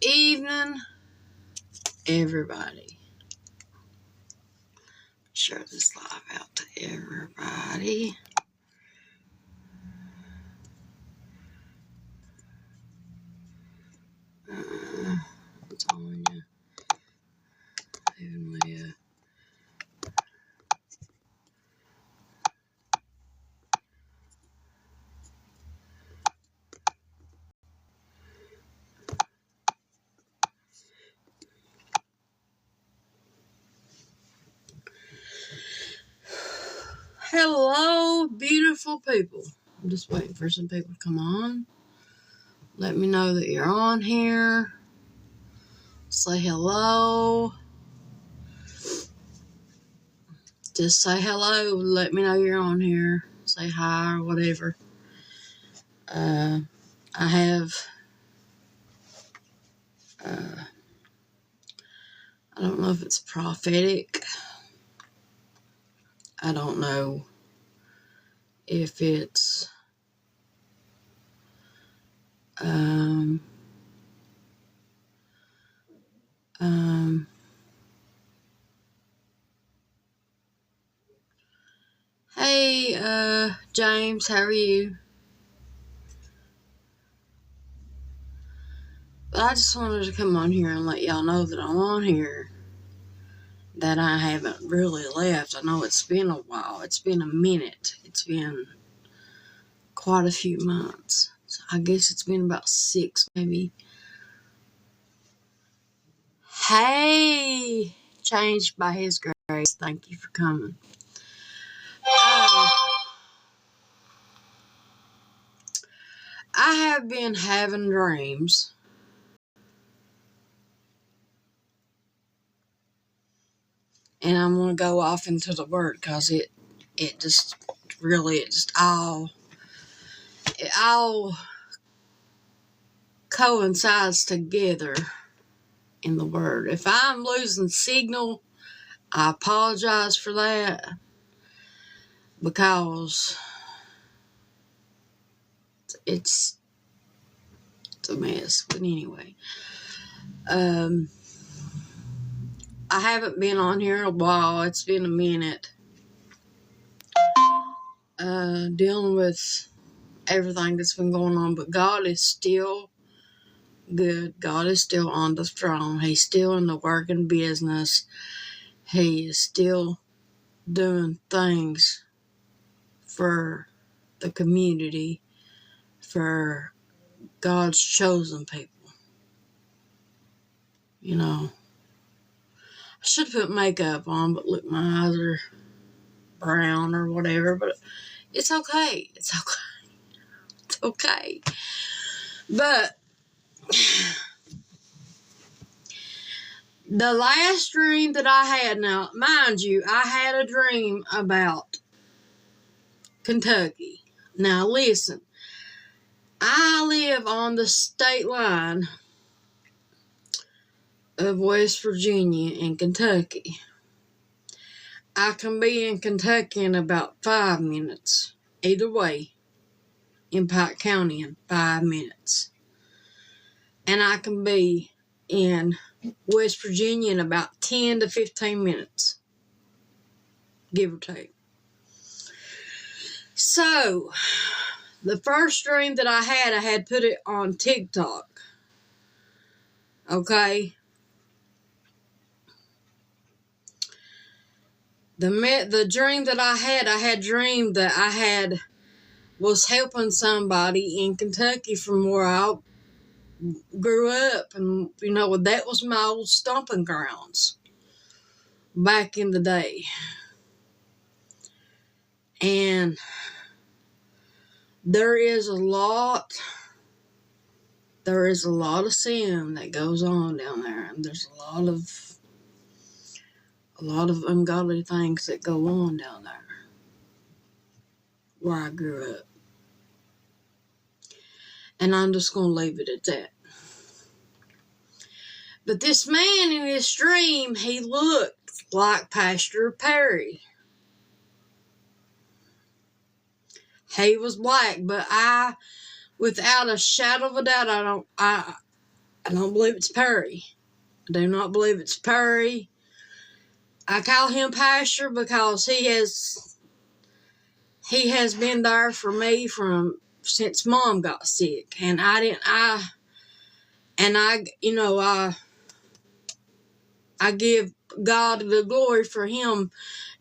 Evening, everybody. Share this live out to everybody. Tanya, even Leah. Hello, beautiful people. I'm just waiting for some people to come on. Let me know that you're on here. Say hello. Just say hello. Let me know you're on here. Say hi or whatever. I have, I don't know if it's prophetic. I don't know if it's, hey, James, how are you? But I just wanted to come on here and let y'all know that I'm on here, that I haven't really left. I know it's been a while. It's been a minute. It's been quite a few months. So I guess it's been about 6, maybe. Hey, changed by His grace. Thank you for coming. I have been having dreams. And I'm going to go off into the word because it all coincides together in the word. If I'm losing signal, I apologize for that because it's a mess. But anyway, I haven't been on here in a while. It's been a minute. Dealing with everything that's been going on, but God is still good. God is still on the throne. He's still in the working business. He is still doing things for the community, for God's chosen people. You know, I should put makeup on, but look, my eyes are brown or whatever, but it's okay. It's okay. It's okay. But the last dream that I had, now, mind you, I had a dream about Kentucky. Now, listen, I live on the state line of West Virginia and Kentucky. I can be in Kentucky in about 5 minutes. Either way, in Pike County in 5 minutes. And I can be in West Virginia in about 10 to 15 minutes, give or take. So, the first dream that I had put it on TikTok. Okay? The dream that I had dreamed that I was helping somebody in Kentucky from where I grew up. And, you know, that was my old stomping grounds back in the day. And there is a lot of sin that goes on down there, and there's a lot of ungodly things that go on down there where I grew up. And I'm just going to leave it at that. But this man in his dream, he looked like Pastor Perry. He was black, but without a shadow of a doubt, I don't believe it's Perry. I do not believe it's Perry. I call him Pastor because he has been there for me since Mom got sick, and I give God the glory for him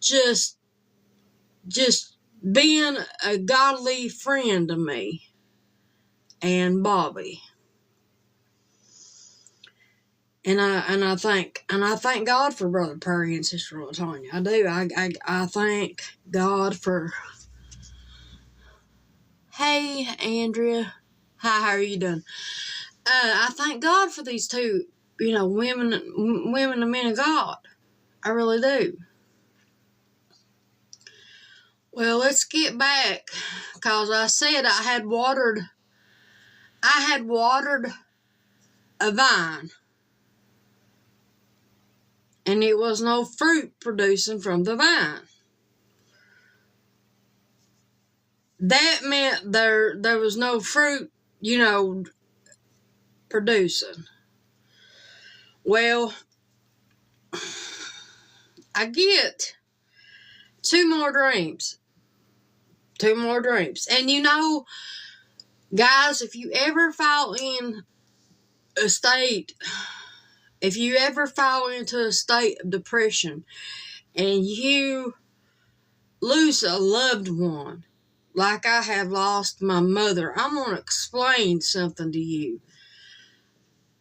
just being a godly friend to me and Bobby. And I thank God for Brother Perry and Sister LaTanya. I do. I thank God for. Hey, Andrea. Hi, how are you doing? I thank God for these two, women and men of God. I really do. Well, let's get back, because I said I had watered a vine, and it was no fruit producing from the vine. That meant there was no fruit, producing. Well, I get two more dreams. And guys, if you ever fall into a state of depression and you lose a loved one, like I have lost my mother, I'm going to explain something to you.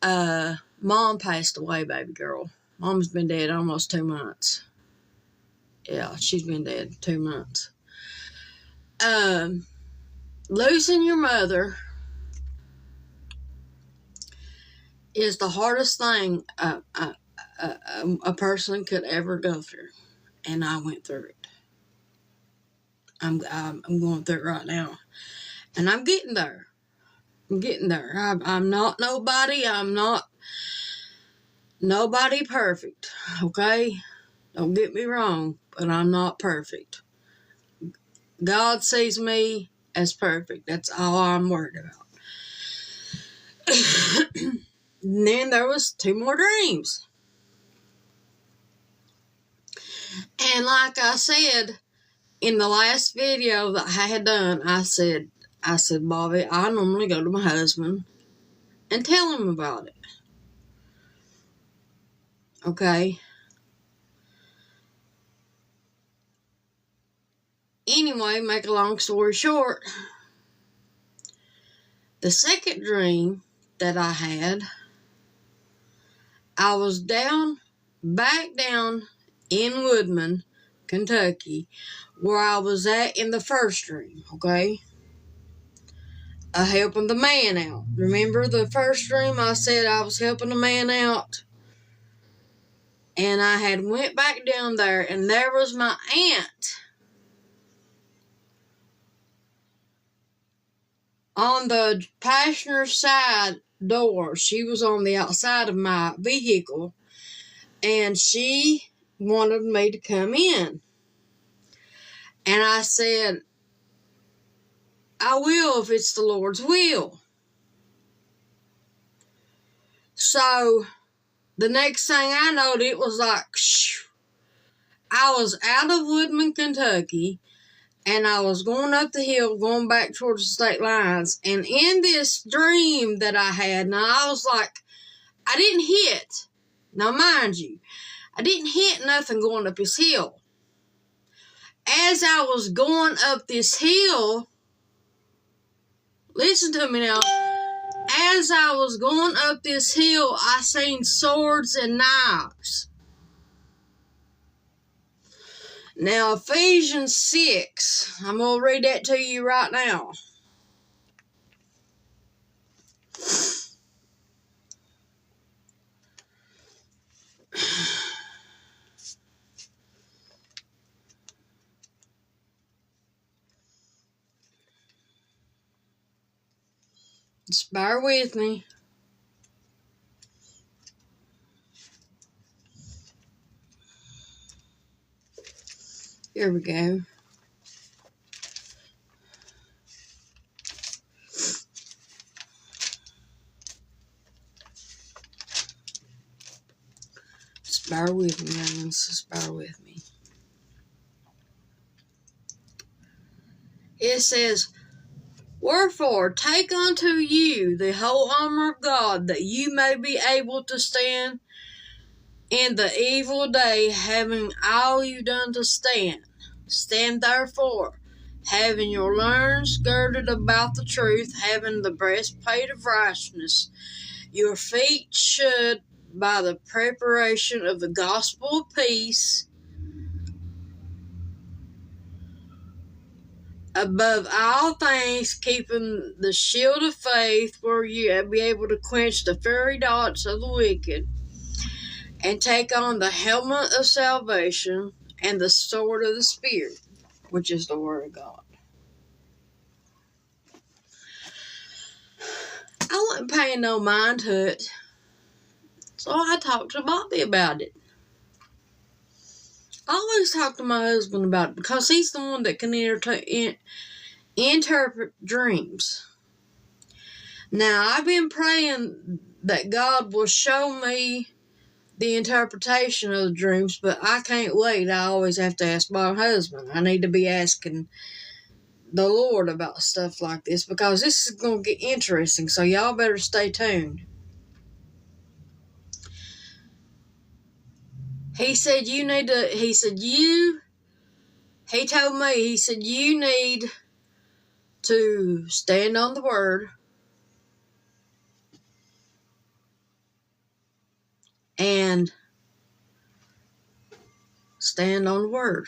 Mom passed away, baby girl. Mom's been dead almost 2 months. Yeah, she's been dead 2 months. Losing your mother is the hardest thing a person could ever go through, and I went through it. I'm going through it right now, and I'm getting there. I'm not nobody. I'm not nobody perfect. Okay, don't get me wrong, but I'm not perfect. God sees me as perfect. That's all I'm worried about. And then there was 2 more dreams. And like I said in the last video that I had done, I said, Bobby, I normally go to my husband and tell him about it. Okay? Anyway, make a long story short, the second dream that I had, I was back down in Woodman, Kentucky, where I was at in the first dream, okay? Helping the man out. Remember the first dream I said I was helping the man out? And I had went back down there, and there was my aunt on the passenger side door. She was on the outside of my vehicle, and she wanted me to come in. And I said, I will if it's the Lord's will. So the next thing I knowed, it was like, shoo. I was out of Woodman, Kentucky, and I was going up the hill, going back towards the state lines. And in this dream that I had, now I was like, I didn't hit. Now, mind you, I didn't hit nothing going up this hill. As I was going up this hill, listen to me now. As I was going up this hill, I seen swords and knives. Now, Ephesians 6, I'm going to read that to you right now. Just bear with me. Here we go. Just bear with me, youngins. Just bear with me. It says, "Wherefore, take unto you the whole armor of God, that you may be able to stand in the evil day, having all you done to stand. Stand therefore, having your loins girded about the truth, having the breastplate of righteousness, your feet shod by the preparation of the gospel of peace, above all things keeping the shield of faith, where you be able to quench the fiery darts of the wicked, and take on the helmet of salvation and the sword of the Spirit, which is the Word of God." I wasn't paying no mind to it, so I talked to Bobby about it. I always talk to my husband about it because he's the one that can interpret dreams. Now, I've been praying that God will show me the interpretation of the dreams, but I can't wait. I always have to ask my husband. I need to be asking the Lord about stuff like this because this is going to get interesting, so y'all better stay tuned. He said you need to, he told me, he said you need to stand on the Word and stand on the Word.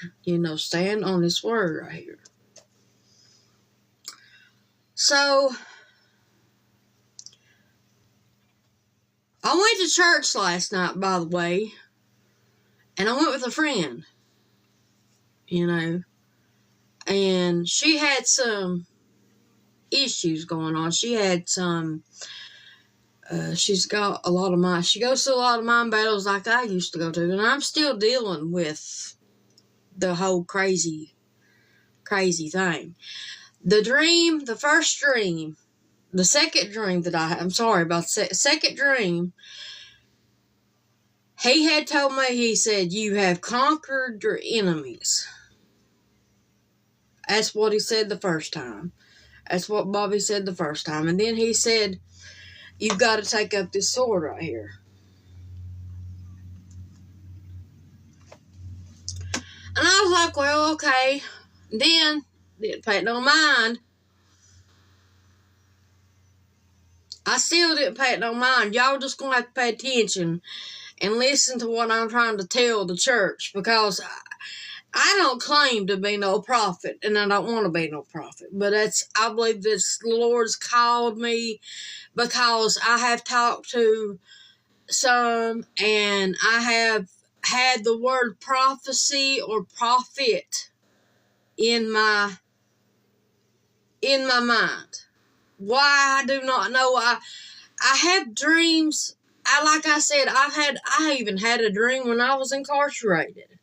Stand on this Word right here. So, I went to church last night, by the way, and I went with a friend, and she had some issues going on. She had some, she's got a lot of mind. She goes to a lot of mind battles like I used to go to, and I'm still dealing with the whole crazy thing. The first dream, the second dream that I'm sorry about the second dream, he had told me, he said, you have conquered your enemies. That's what he said the first time. That's what Bobby said the first time. And then he said, you've got to take up this sword right here. And I was like, well, okay. Then, didn't pay no mind. I still didn't pay no mind. Y'all just going to have to pay attention and listen to what I'm trying to tell the church, because I don't claim to be no prophet, and I don't want to be no prophet, but I believe this Lord's called me because I have talked to some, and I have had the word prophecy or prophet in my mind. Why, I do not know. I have dreams. Like I said, I even had a dream when I was incarcerated.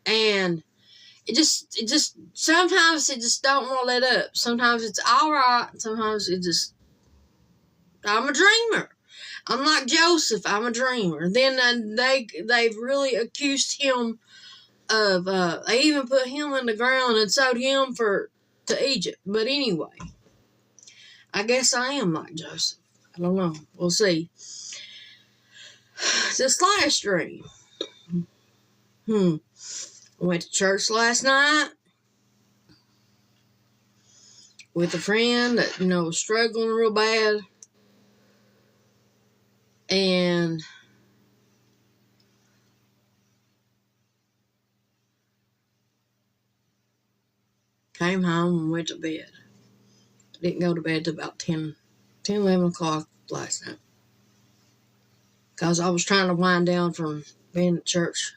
And it just sometimes it just don't want to let up. Sometimes it's all right. Sometimes I'm a dreamer. I'm like Joseph. I'm a dreamer. Then they've really accused him of. They even put him in the ground and sold him to Egypt. But anyway, I guess I am like Joseph. I don't know. We'll see. This last dream. I went to church last night with a friend that, was struggling real bad. And came home and went to bed. Didn't go to bed till about 10, 11 o'clock last night. Because I was trying to wind down from being at church.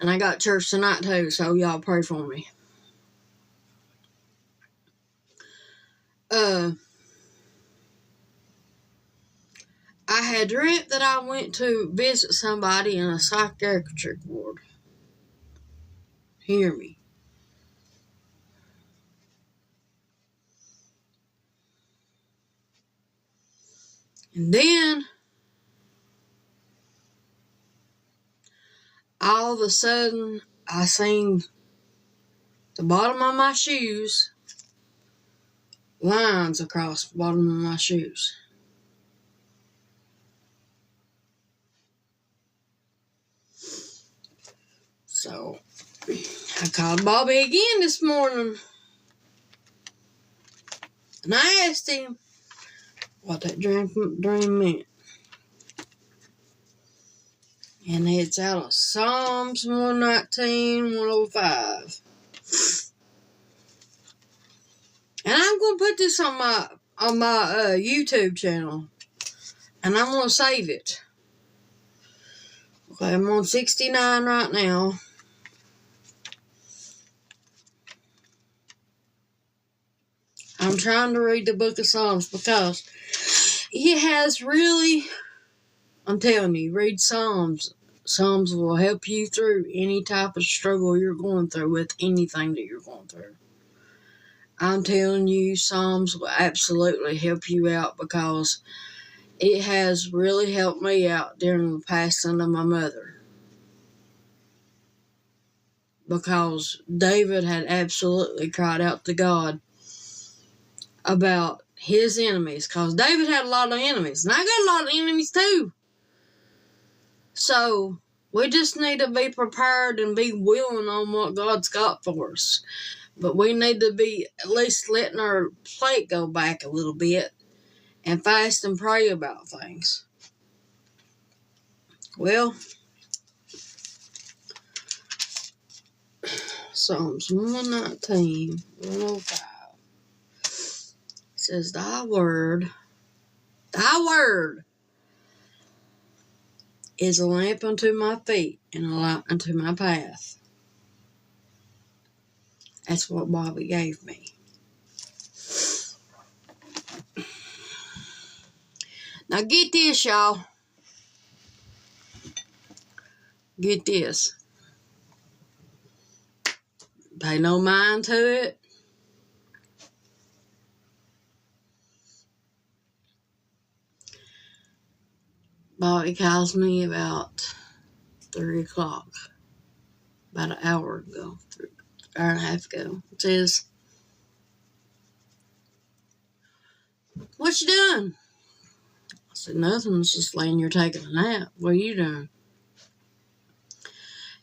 And I got church tonight too, so y'all pray for me. I had dreamt that I went to visit somebody in a psychiatric ward. Hear me. And then all of a sudden, I seen the bottom of my shoes, lines across the bottom of my shoes. So, I called Bobby again this morning, and I asked him what that dream meant. And it's out of Psalms 119, 105. And I'm going to put this on my YouTube channel. And I'm going to save it. Okay, I'm on 69 right now. I'm trying to read the book of Psalms because it has really, I'm telling you, read Psalms. Psalms will help you through any type of struggle you're going through with anything that you're going through. I'm telling you, Psalms will absolutely help you out because it has really helped me out during the passing of my mother. Because David had absolutely cried out to God about his enemies. Because David had a lot of enemies. And I got a lot of enemies too. So, we just need to be prepared and be willing on what God's got for us. But we need to be at least letting our plate go back a little bit and fast and pray about things. Well, Psalms 119, 105 says, Thy word is a lamp unto my feet and a light unto my path. That's what Bobby gave me. Now get this, y'all. Get this. Pay no mind to it. Bobby calls me about 3 o'clock. About an hour ago. Hour and a half ago. It says, what you doing? I said, nothing. I was just laying here taking a nap. What are you doing?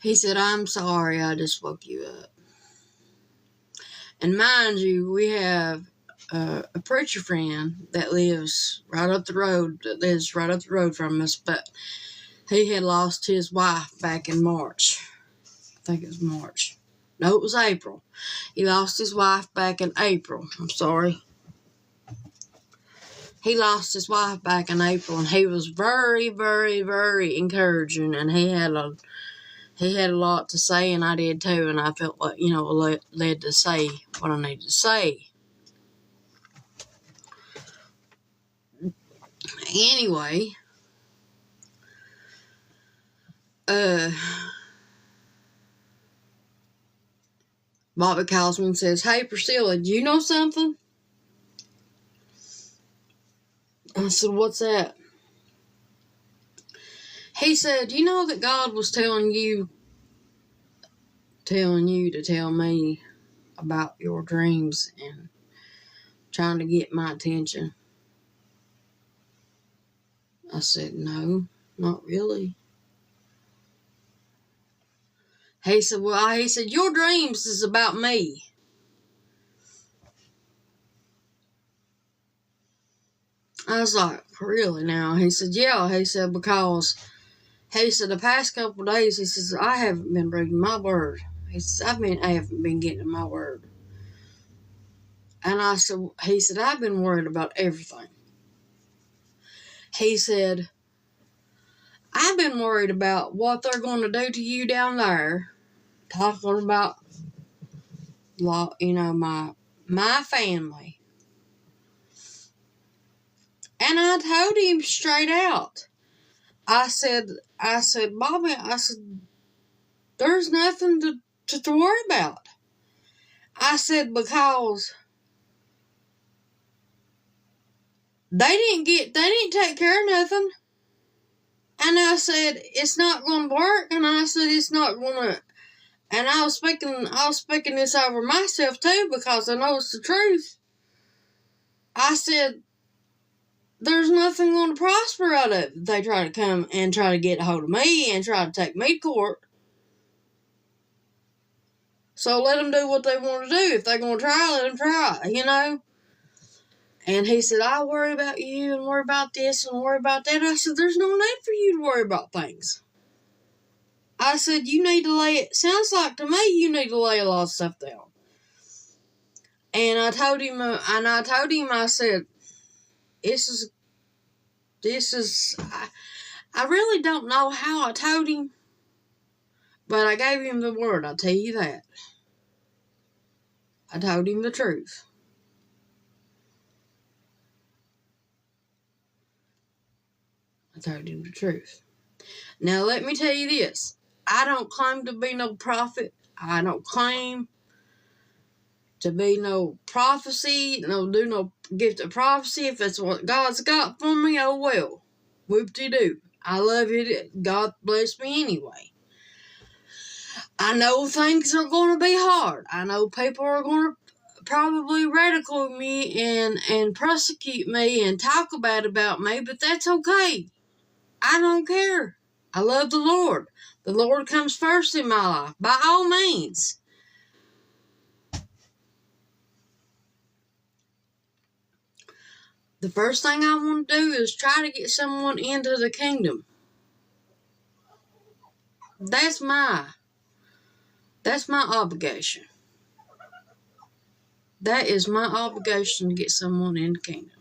He said, I'm sorry. I just woke you up. And mind you, we have a preacher friend that lives right up the road from us, but he had lost his wife back in March. I think it was March. No, it was April. He lost his wife back in April. I'm sorry. He lost his wife back in April, and he was very, very, very encouraging, and he had a lot to say, and I did too, and I felt like, led to say what I needed to say. Anyway, Bobby calls me and says, hey, Priscilla, do you know something? I said, what's that? He said, you know that God was telling you to tell me about your dreams and trying to get my attention. I said, no, not really. He said, your dreams is about me. I was like, really now? He said, yeah. He said, because, the past couple of days, he says, I haven't been reading my word. He says, I haven't been getting in my word. And he said, I've been worried about everything. He said, I've been worried about what they're going to do to you down there. Talking about, my family. And I told him straight out. I said, Bobby, there's nothing to worry about. I said, because they didn't take care of nothing. And I said, it's not going to work. And I said, it's not going to. And I was speaking this over myself too, because I know it's the truth. I said, there's nothing going to prosper out of it. They try to come and try to get a hold of me and try to take me to court. So let them do what they want to do. If they're going to try, let them try, you know. And he said, I worry about you and worry about this and worry about that. I said, there's no need for you to worry about things. I said, you need to sounds like to me you need to lay a lot of stuff down. And I told him, I said, this is, I really don't know how I told him, but I gave him the word, I'll tell you that. I told him the truth. I told him the truth. Now, let me tell you this. I don't claim to be no prophet. I don't claim to be no prophecy, do no gift of prophecy. If that's what God's got for me, oh well. Whoop-de-doo. I love it. God bless me anyway. I know things are going to be hard. I know people are going to probably ridicule me and persecute me and talk about me, but that's okay. I don't care. I love the Lord. The Lord comes first in my life, by all means. The first thing I want to do is try to get someone into the kingdom. That's my obligation. That is my obligation, to get someone in the kingdom.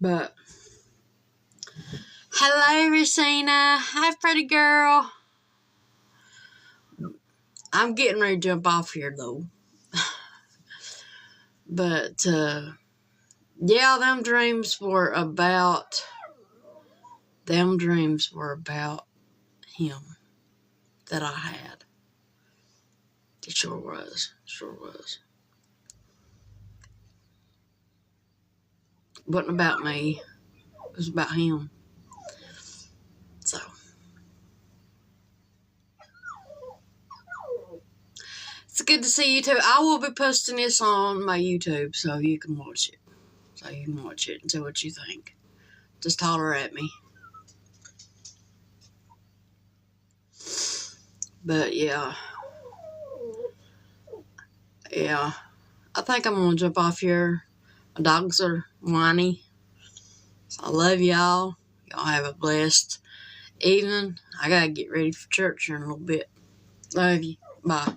But, hello, Racina. Hi, pretty girl. I'm getting ready to jump off here, though. But, yeah, them dreams were about him that I had. It sure was. It wasn't about me. It was about him. So, it's good to see you too. I will be posting this on my YouTube so you can watch it. And see what you think. Just holler at me. But yeah. I think I'm going to jump off here. My dogs are whiny. So I love y'all. Y'all have a blessed evening. I got to get ready for church here in a little bit. Love you. Bye.